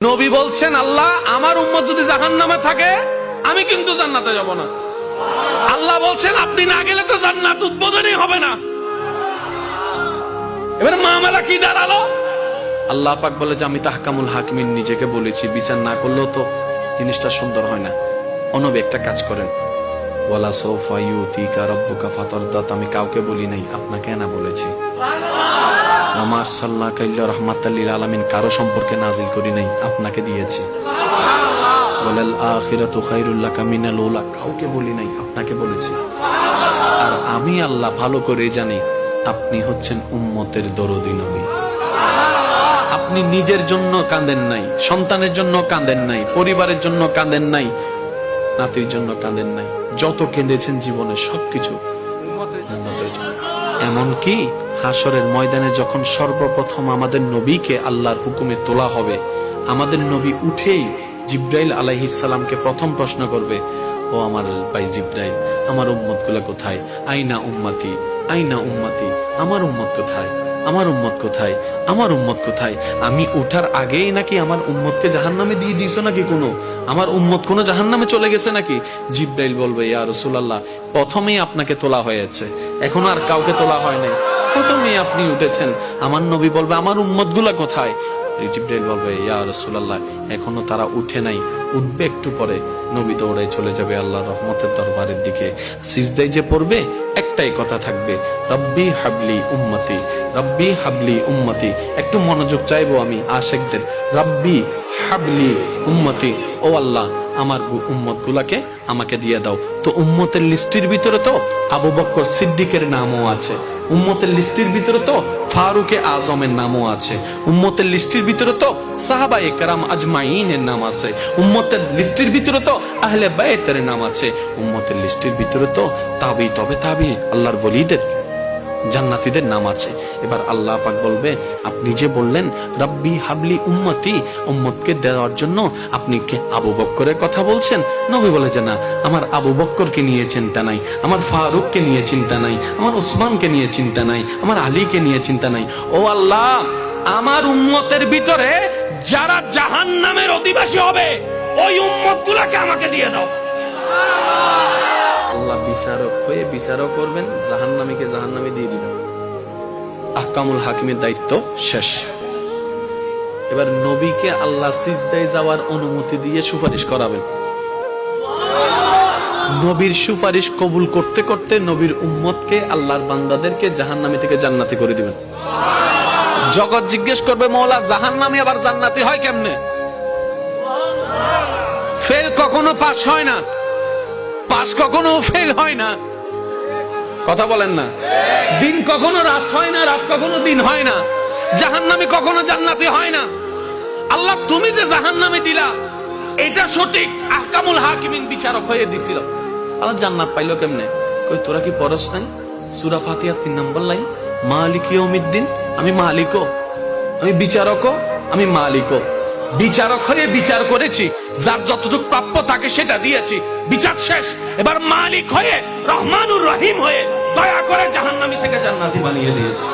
নবী বলছেন, আল্লাহ আমার উম্মত যদি জাহান্নামে থাকে আমি কিন্তু জান্নাতে যাব না। আল্লাহ বলছেন, আপনি না গেলে তো জান্নাত উদ্বোধনই হবে না। এবারে মামলা কি দাঁড়ালো? আল্লাহ পাক বলে যে আমি তাহকামুল হাকিমিন নিজেকে বলেছি, বিচার না করলেও তো জিনিসটা সুন্দর হয় না। নবী একটা কাজ করেন, ওয়ালা সাউফা ইউতিকা রাব্বুকা ফাতারদাত, আমি কাউকে বলি নাই, আপনাকে না বলেছি। আমার সাল্লাল্লাহু ইল্লা রাহমাতাল লিল আলামিন কারো সম্পর্কে নাজিল করি নাই, আপনাকে দিয়েছি। ওয়ালাল আখিরাতু খায়রুল লাকা মিনাল উলা, কাউকে বলি নাই, আপনাকে বলেছি। আর আমি আল্লাহ ভালো করে জানি আপনি হচ্ছেন উম্মতের দরদী নবী। আপনি নিজের জন্য কাঁদেন নাই, সন্তানের জন্য কাঁদেন নাই, পরিবারের জন্য কাঁদেন নাই, নাতির জন্য কাঁদেন নাই, যত কেঁদেছেন জীবনে সবকিছু উম্মতের জন্য। এমনকি হাসরের ময়দানে যখন সর্বপ্রথম আমাদের নবীকে আল্লাহর হুকুমে তোলা হবে, আমাদের নবী উঠেই জিব্রাইল আলাইহিস সালামকে প্রথম প্রশ্ন করবে, ও আমার ভাই জিব্রাইল, আমার উম্মত গুলা কোথায়? আইনা উম্মতি, আইনা উম্মতি, আমার উম্মত কোথায়? আমার উম্মত কোথায়? আমার উম্মত কোথায়? আমি উঠার আগেই নাকি আমার উম্মতকে জাহান্নামে দিয়ে দিয়েছো নাকি? কোনো আমার উম্মত কোনো জাহান্নামে চলে গেছে নাকি? জিব্রাইল বলবে, ইয়া রাসূলুল্লাহ, প্রথমেই আপনাকে তোলা হয়েছে, এখন আর কাউকে তোলা হয় নাই, প্রথমেই আপনি উঠেছেন। আমার নবী বলবে, আমার উম্মত গুলা কোথায়? জিব্রাইল বলবে, ইয়া রাসূলুল্লাহ, এখনো তারা উঠে নাই, উঠবে একটু পরে। নবী দৌড়ে চলে যাবে আল্লাহর রহমতের দরবারের দিকে। সিজদায় যে পড়বে, একটাই কথা থাকবে, রব্বি হাবলি উম্মতি, রব্বি হাবলি উম্মতি। একটু মনোযোগ চাইবো আমি আশিকদের, রব্বি হাবলি উম্মতি, ও আল্লাহ আমার উম্মত গুলাকে আমাকে দিয়ে দাও। তো উম্মতের লিস্টের ভিতরে তো আবু বকর সিদ্দিকের নামও আছে, উম্মতের লিস্টের ভিতরে তো ফারুকে আজমের নামও আছে, উম্মতের লিস্টের ভিতরে তো সাহাবায়ে কেরাম আজমাইনের নাম আছে, উম্মতের লিস্টের ভিতরে তো আহলে বাইতের নাম আছে, উম্মতের লিস্টের ভিতরে তো তাবি তবে তাবি আল্লাহর ওলিদের জান্নাতীদের নাম আছে। এবার আল্লাহ পাক বলবে, আপনি যে বললেন রব্বি হাবলি উম্মতি, উম্মতকে দেওয়ার জন্য আপনি কি আবু বকরের কথা বলছেন? নবী বলে যে না, আমার আবু বকরকে নিয়ে চিন্তা নাই, আমার ফারুককে নিয়ে চিন্তা নাই, আমার ওসমানকে নিয়ে চিন্তা নাই, আমার আলীকে নিয়ে চিন্তা নাই। ও আল্লাহ, আমার উম্মতের ভিতরে যারা জাহান্নামের অধিবাসী হবে ওই উম্মতগুলোকে আমাকে দিয়ে দাও। আল্লাহ বিচারক হয়ে বিচারও করবেন, জাহান্নামীকে জাহান্নামে দিয়ে দিবেন। আহকামুল হাকিমের দায়িত্ব শেষ। এবার নবীকে আল্লাহ সিজদায় যাওয়ার অনুমতি দিয়ে সুপারিশ করাবেন। নবীর সুপারিশ কবুল করতে করতে নবীর উম্মতকে, আল্লাহর বান্দাদেরকে জাহান্নামী থেকে জান্নাতি করে দিবেন। জগৎ জিজ্ঞেস করবে, মওলা জাহান্নামী আবার জান্নাতি হয় কেমনে? ফেল কখনো পাস হয় না, পাস কখনো ফেল হয় না, কথা বলেন না। দিন কখনো রাত হয় না, রাত কখনো দিন হয় না, জাহান্নামী কখনো জান্নাতি হয় না। আল্লাহ তুমি যে জাহান্নামে দিলা এটা সঠিক, আহকামুল হাকিমিন বিচারক হয়ে দিছিল। আল্লাহ জান্নাত পাইলো কেমনে? কই তোরা কি পড়ছ নাই সূরা ফাতিহা 3 নম্বর লাইন, মালিক ইয়াউমিদ্দিন, আমি মালিকও, আমি বিচারকও, আমি মালিকও। বিচারক হয়ে বিচার করেছি, যার যতটুকু প্রাপ্য তাকে সেটা দিয়েছি, বিচার শেষ। এবার মালিক হয়ে রহমানুর রহিম হয়ে দয়া করে জাহান্নামী থেকে জান্নাতি বানিয়ে দিয়েছি।